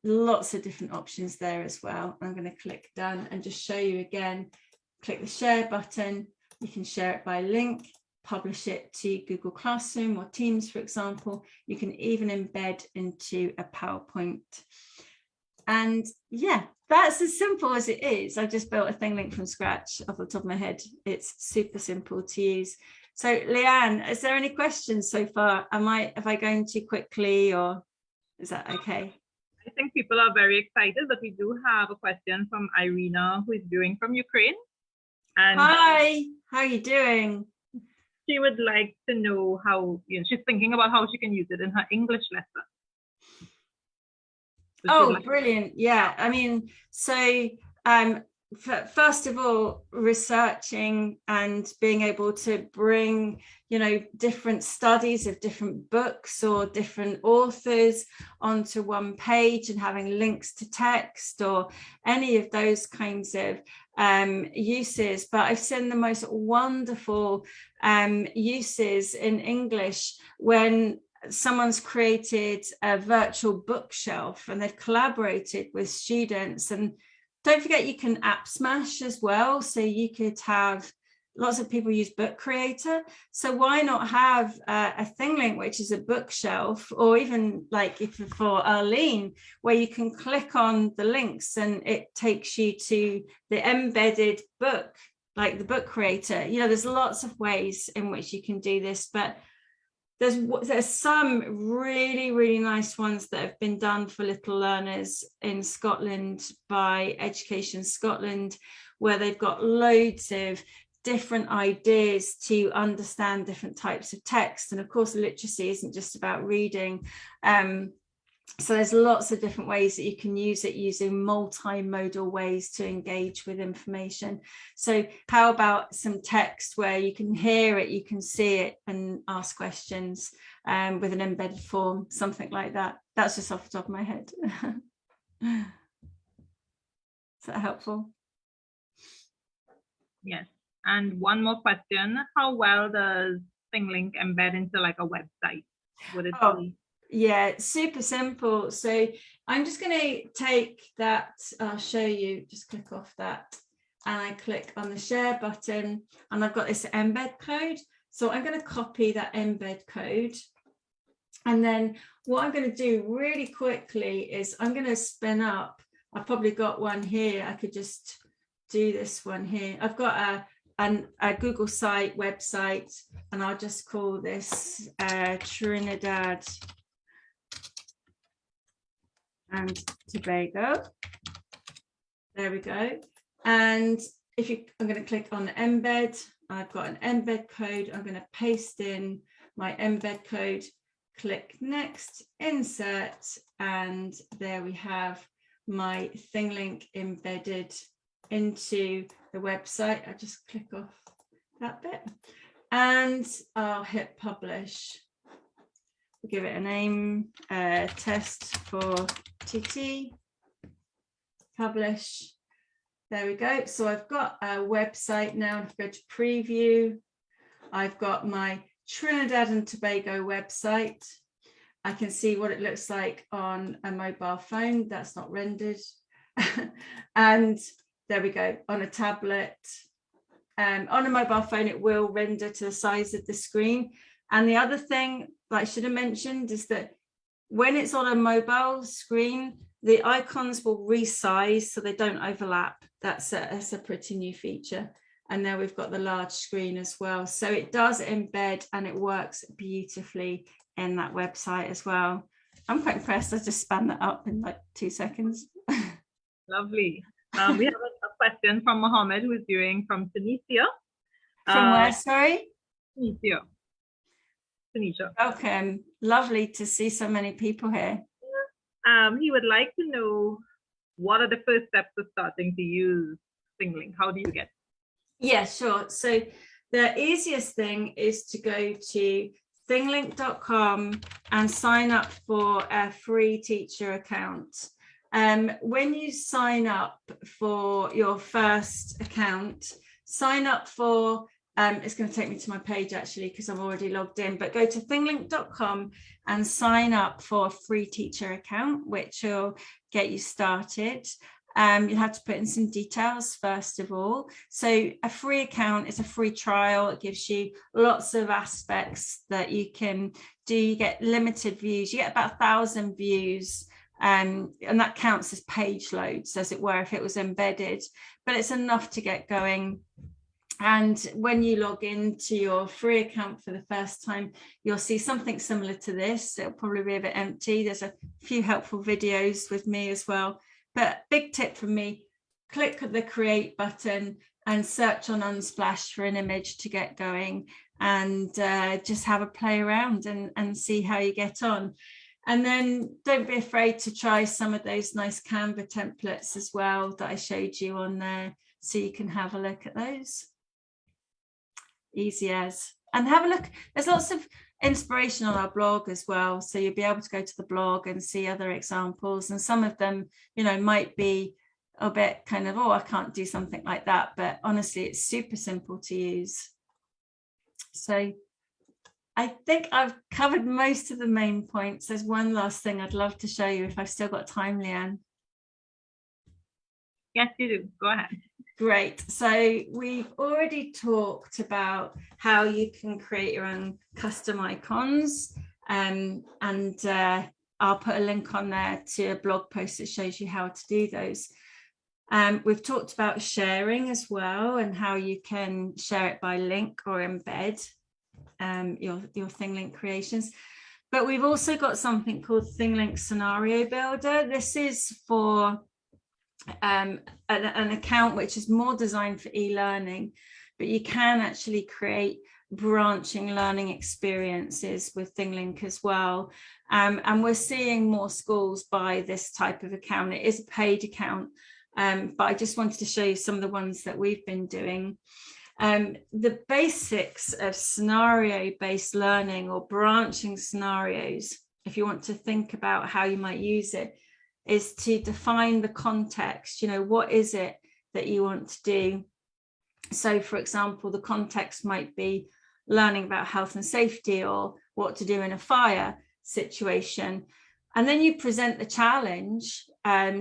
Lots of different options there as well. I'm going to click done and just show you again. Click the share button. You can share it by link, publish it to Google Classroom or Teams, for example. You can even embed into a PowerPoint. And yeah, that's as simple as it is. I just built a Thinglink from scratch off the top of my head. It's super simple to use. So Leanne, is there any questions so far? Am I going too quickly, or is that okay? I think people are very excited, but we do have a question from Irina, who is viewing from Ukraine. And hi, how are you doing? She would like to know how, she's thinking about how she can use it in her English lesson. Oh, brilliant. Yeah, I mean, so first of all, researching and being able to bring, different studies of different books or different authors onto one page and having links to text or any of those kinds of uses. But I've seen the most wonderful uses in English when someone's created a virtual bookshelf and they've collaborated with students. And don't forget, you can app smash as well. So you could have, lots of people use Book Creator. So why not have a Thinglink, which is a bookshelf, or even like if for Arlene, where you can click on the links and it takes you to the embedded book, like the Book Creator. There's lots of ways in which you can do this, but there's some really, really nice ones that have been done for little learners in Scotland by Education Scotland, where they've got loads of different ideas to understand different types of text. And of course, literacy isn't just about reading. So there's lots of different ways that you can use it, using multimodal ways to engage with information. So how about some text where you can hear it, you can see it and ask questions with an embedded form, something like that. That's just off the top of my head. Is that helpful? Yes. And one more question. How well does Thinglink embed into like a website? Would it be? Yeah, super simple. So I'm just going to take that, I'll show you, just click off that, and I click on the share button, and I've got this embed code. So I'm going to copy that embed code. And then what I'm going to do really quickly is I'm going to spin up, I've probably got one here. I could just do this one here. I've got a Google site website, and I'll just call this Trinidad and Tobago. There we go. And I'm going to click on the embed. I've got an embed code. I'm going to paste in my embed code, click next, insert, and there we have my Thinglink embedded into the website. I just click off that bit and I'll hit publish. Give it a name, test for TT, publish. There we go. So I've got a website now. If I go to preview, I've got my Trinidad and Tobago website. I can see what it looks like on a mobile phone. That's not rendered. And there we go, on a tablet. On a mobile phone, it will render to the size of the screen. And the other thing that I should have mentioned is that when it's on a mobile screen, the icons will resize so they don't overlap. That's a pretty new feature. And now we've got the large screen as well. So it does embed and it works beautifully in that website as well. I'm quite impressed. I just spun that up in like 2 seconds. Lovely. We have a question from Mohammed, who is viewing from Tunisia. From where, sorry? Tunisia. Welcome. Lovely to see so many people here. He would like to know, what are the first steps of starting to use Thinglink? How do you get? Yeah, sure. So the easiest thing is to go to thinglink.com and sign up for a free teacher account. When you sign up for your first account, sign up for, it's going to take me to my page actually because I'm already logged in, but go to thinglink.com and sign up for a free teacher account, which will get you started. You have to put in some details first of all. So a free account is a free trial. It gives you lots of aspects that you can do. You get limited views. You get about 1,000 views, and that counts as page loads, as it were, if it was embedded. But it's enough to get going. And when you log into your free account for the first time, you'll see something similar to this. It'll probably be a bit empty. There's a few helpful videos with me as well. But big tip from me, click the create button and search on Unsplash for an image to get going, and just have a play around and see how you get on. And then don't be afraid to try some of those nice Canva templates as well that I showed you on there, so you can have a look at those. Easy as. And have a look. There's lots of inspiration on our blog as well, so you'll be able to go to the blog and see other examples, and some of them, you know, might be a bit kind of, oh, I can't do something like that, but honestly it's super simple to use. So I think I've covered most of the main points. There's one last thing I'd love to show you if I've still got time, Leanne. Yes, you do. Go ahead. Great. So we've already talked about how you can create your own custom icons, and I'll put a link on there to a blog post that shows you how to do those. We've talked about sharing as well, and how you can share it by link or embed your Thinglink creations. But we've also got something called Thinglink Scenario Builder. This is for an account which is more designed for e-learning, but you can actually create branching learning experiences with Thinglink as well. And we're seeing more schools buy this type of account. It is a paid account, but I just wanted to show you some of the ones that we've been doing. The basics of scenario-based learning or branching scenarios, if you want to think about how you might use it, is to define the context. You know, what is it that you want to do? So for example, the context might be learning about health and safety, or what to do in a fire situation. And then you present the challenge.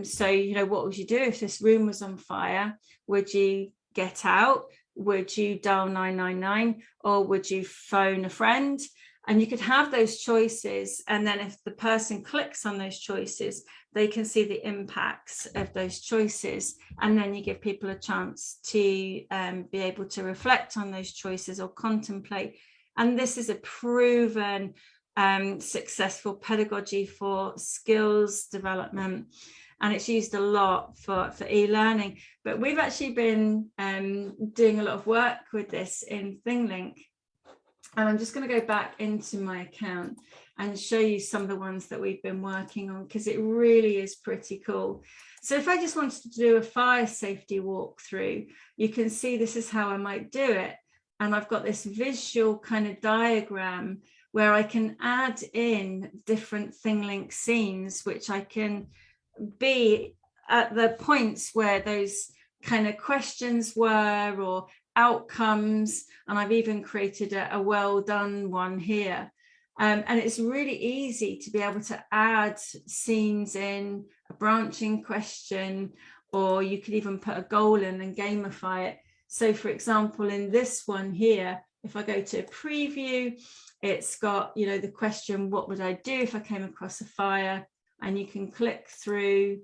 So, you know, what would you do if this room was on fire? Would you get out? Would you dial 999, or would you phone a friend? And you could have those choices, and then if the person clicks on those choices, they can see the impacts of those choices, and then you give people a chance to be able to reflect on those choices or contemplate. And this is a proven successful pedagogy for skills development, and it's used a lot for e-learning. But we've actually been doing a lot of work with this in Thinglink. And I'm just going to go back into my account and show you some of the ones that we've been working on, because it really is pretty cool. So if I just wanted to do a fire safety walkthrough, you can see this is how I might do it. And I've got this visual kind of diagram where I can add in different Thinglink scenes, which I can be at the points where those kind of questions were, or outcomes, and I've even created a well done one here. And it's really easy to be able to add scenes in, a branching question, or you could even put a goal in and gamify it. So for example, in this one here, if I go to preview, it's got, you know, the question, what would I do if I came across a fire? And you can click through.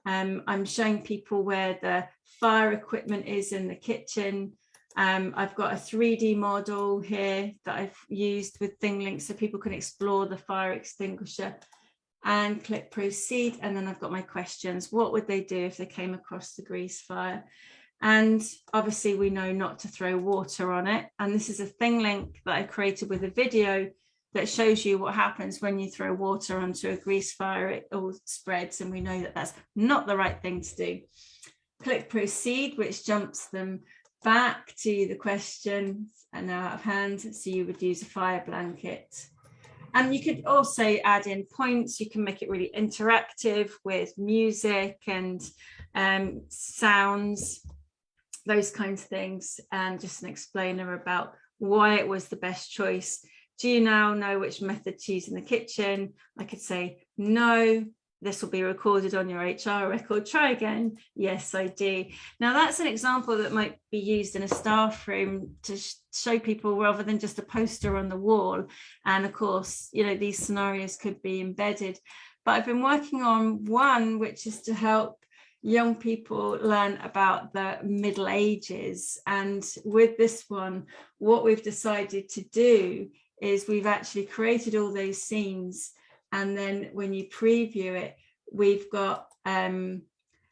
I'm showing people where the fire equipment is in the kitchen. I've got a 3D model here that I've used with Thinglink so people can explore the fire extinguisher, and click proceed. And then I've got my questions. What would they do if they came across the grease fire? And obviously we know not to throw water on it. And this is a Thinglink that I created with a video that shows you what happens when you throw water onto a grease fire. It all spreads, and we know that that's not the right thing to do. Click proceed, which jumps them back to the questions and now out of hand. So you would use a fire blanket. And you could also add in points. You can make it really interactive with music and sounds, those kinds of things, and just an explainer about why it was the best choice. Do you now know which method to use in the kitchen? I could say, no, this will be recorded on your HR record. Try again. Yes, I do. Now that's an example that might be used in a staff room to show people rather than just a poster on the wall. And of course, you know, these scenarios could be embedded. But I've been working on one which is to help young people learn about the Middle Ages. And with this one, what we've decided to do is we've actually created all those scenes. And then when you preview it, we've got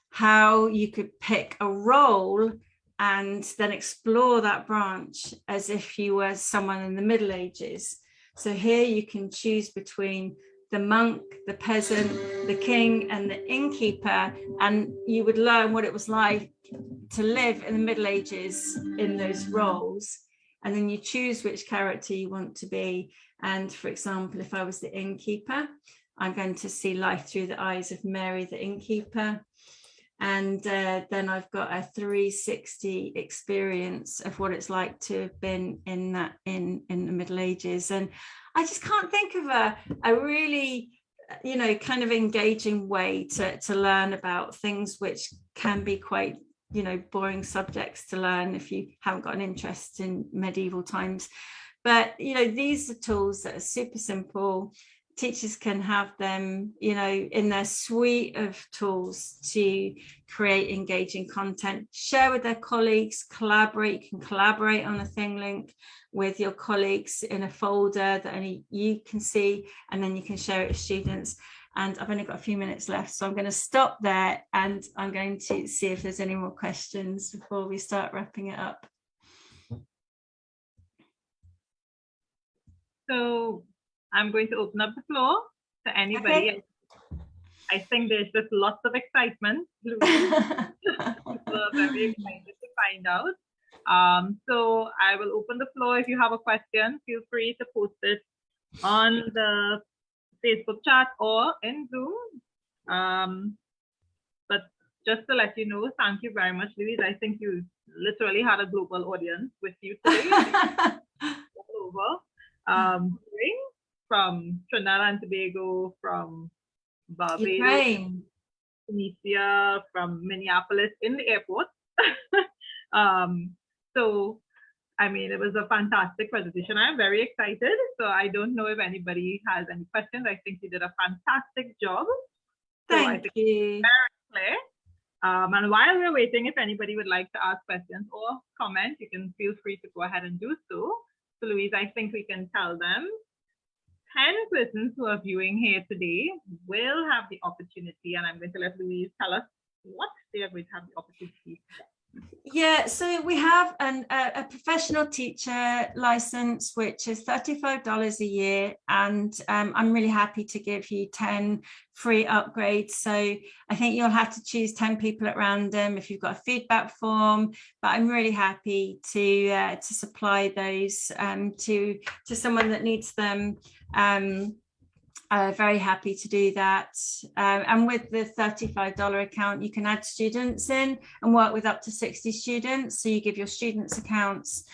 how you could pick a role and then explore that branch as if you were someone in the Middle Ages. So here you can choose between the monk, the peasant, the king, and the innkeeper, and you would learn what it was like to live in the Middle Ages in those roles. And then you choose which character you want to be. And for example, if I was the innkeeper, I'm going to see life through the eyes of Mary, the innkeeper. And then I've got a 360 experience of what it's like to have been in the Middle Ages. And I just can't think of a really, you know, kind of engaging way to learn about things which can be quite, you know, boring subjects to learn if you haven't got an interest in medieval times. But, you know, these are tools that are super simple. Teachers can have them, you know, in their suite of tools to create engaging content, share with their colleagues, collaborate. You can collaborate on a Thinglink with your colleagues in a folder that only you can see, and then you can share it with students. And I've only got a few minutes left, so I'm going to stop there and I'm going to see if there's any more questions before we start wrapping it up. So I'm going to open up the floor to anybody. Okay. I think there's just lots of excitement. People are very excited to find out. So I will open the floor. If you have a question, feel free to post it on the Facebook chat or in Zoom. But just to let you know, thank you very much, Louise. I think you literally had a global audience with you today. All over. From Trinidad and Tobago, from Barbados, Tunisia, from Minneapolis in the airport. So, I mean, it was a fantastic presentation. I'm very excited. So I don't know if anybody has any questions. I think you did a fantastic job. Thank you. Very clear. And while we're waiting, if anybody would like to ask questions or comment, you can feel free to go ahead and do so. So Louise, I think we can tell them 10 persons who are viewing here today will have the opportunity, and I'm going to let Louise tell us what they are going to have the opportunity. Yeah, so we have a professional teacher license, which is $35 a year, and I'm really happy to give you 10 free upgrades. So I think you'll have to choose 10 people at random if you've got a feedback form, but I'm really happy to supply those to someone that needs them. Very happy to do that. And with the $35 account, you can add students in and work with up to 60 students. So you give your students accounts,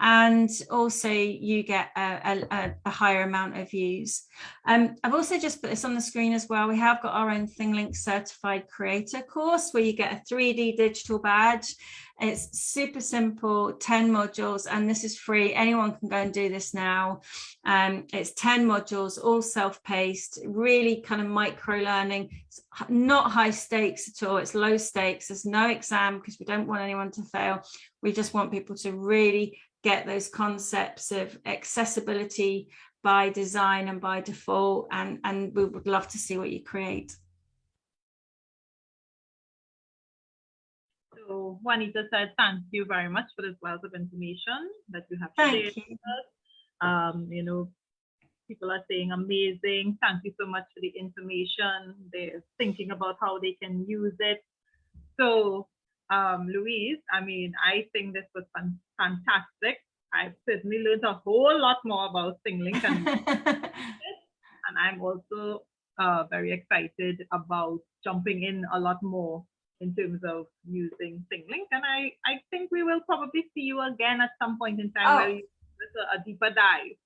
and also you get a higher amount of views. I've also just put this on the screen as well. We have got our own Thinglink certified creator course where you get a 3D digital badge. It's super simple, 10 modules, and this is free. Anyone can go and do this now. It's 10 modules, all self-paced, really kind of micro learning. It's not high stakes at all. It's low stakes. There's no exam because we don't want anyone to fail. We just want people to really get those concepts of accessibility by design and by default, and we would love to see what you create. So Juanita said, thank you very much for this wealth of information that you have shared with us. You know, people are saying amazing. Thank you so much for the information. They're thinking about how they can use it. So Louise, I mean, I think this was fantastic. I certainly learned a whole lot more about Thinglink, and I'm also very excited about jumping in a lot more in terms of using Thinglink. And I think we will probably see you again at some point in time where you do a deeper dive.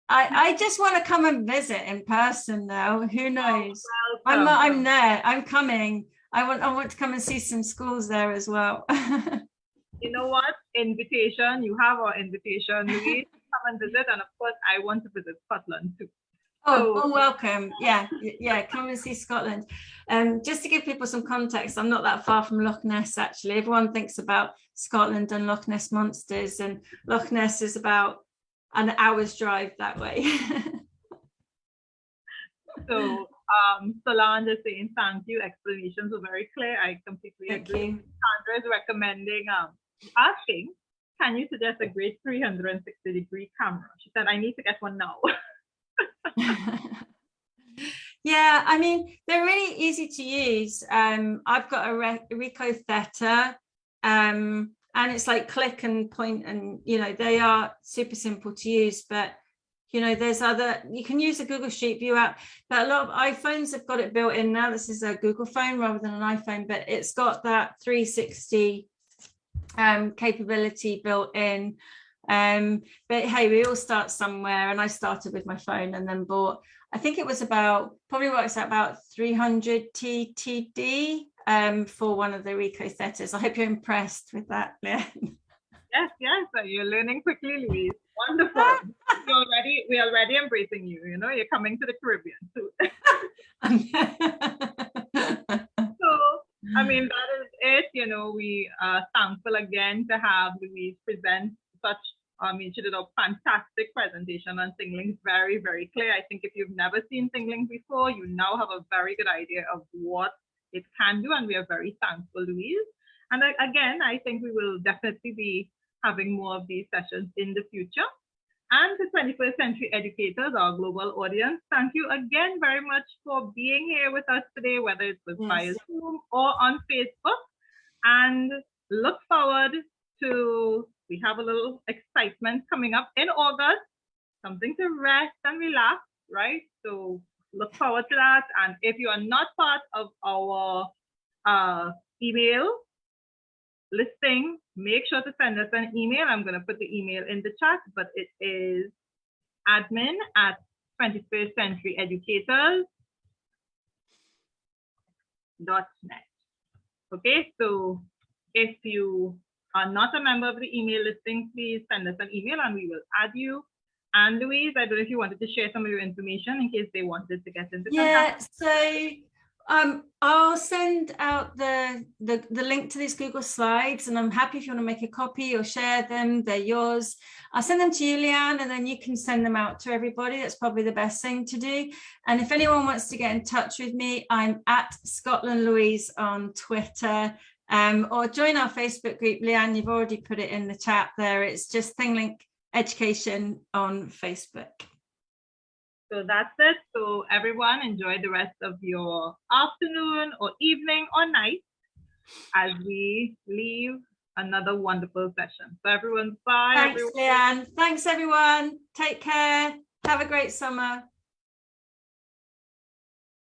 I just want to come and visit in person now. Who knows? Welcome. I'm there. I'm coming. I want to come and see some schools there as well. You know what? Invitation. You have our invitation, Louise. Come and visit. And of course, I want to visit Scotland too. Oh, welcome. Yeah, come and see Scotland. Just to give people some context, I'm not that far from Loch Ness, actually. Everyone thinks about Scotland and Loch Ness monsters, and Loch Ness is about an hour's drive that way. So Solange is saying thank you. Explanations were very clear. I completely agree. Sandra is recommending asking, can you suggest a great 360-degree camera? She said, I need to get one now. Yeah, I mean, they're really easy to use. I've got a Ricoh Theta, and it's like click and point, and they are super simple to use. But there's you can use a Google Street View app, but a lot of iPhones have got it built in now. This is a Google phone rather than an iPhone, but it's got that 360 capability built in. But hey, we all start somewhere, and I started with my phone and then bought, I think it was probably works out about 300 TTD for one of the Ricoh Thetas. I hope you're impressed with that, Leanne. Yes, so you're learning quickly, Louise. Wonderful. We're already embracing you. You're coming to the Caribbean too. So, I mean, that is it. We are thankful again to have Louise present such. She did a fantastic presentation on Thinglink, very, very clear. I think if you've never seen Thinglink before, you now have a very good idea of what it can do, and we are very thankful, Louise. And again, I think we will definitely be having more of these sessions in the future. And to 21st Century Educators, our global audience, thank you again very much for being here with us today, whether it was via Zoom or on Facebook. And look forward to, we have a little excitement coming up in August, something to rest and relax, right? So look forward to that. And if you are not part of our email listing, make sure to send us an email. I'm going to put the email in the chat, but it is admin@21stcenturyeducators.net. Okay, so if you are not a member of the email listing, please send us an email and we will add you. And Louise, I don't know if you wanted to share some of your information in case they wanted to get into contact. So I'll send out the link to these Google Slides, and I'm happy if you want to make a copy or share them. They're yours. I'll send them to you, Leanne, and then you can send them out to everybody. That's probably the best thing to do. And if anyone wants to get in touch with me, I'm at Scotland Louise on Twitter, or join our Facebook group. Leanne, you've already put it in the chat there. It's just Thinglink Education on Facebook. So that's it. So everyone, enjoy the rest of your afternoon or evening or night as we leave another wonderful session. So everyone, bye. Thanks, Leanne. Thanks, everyone. Take care. Have a great summer.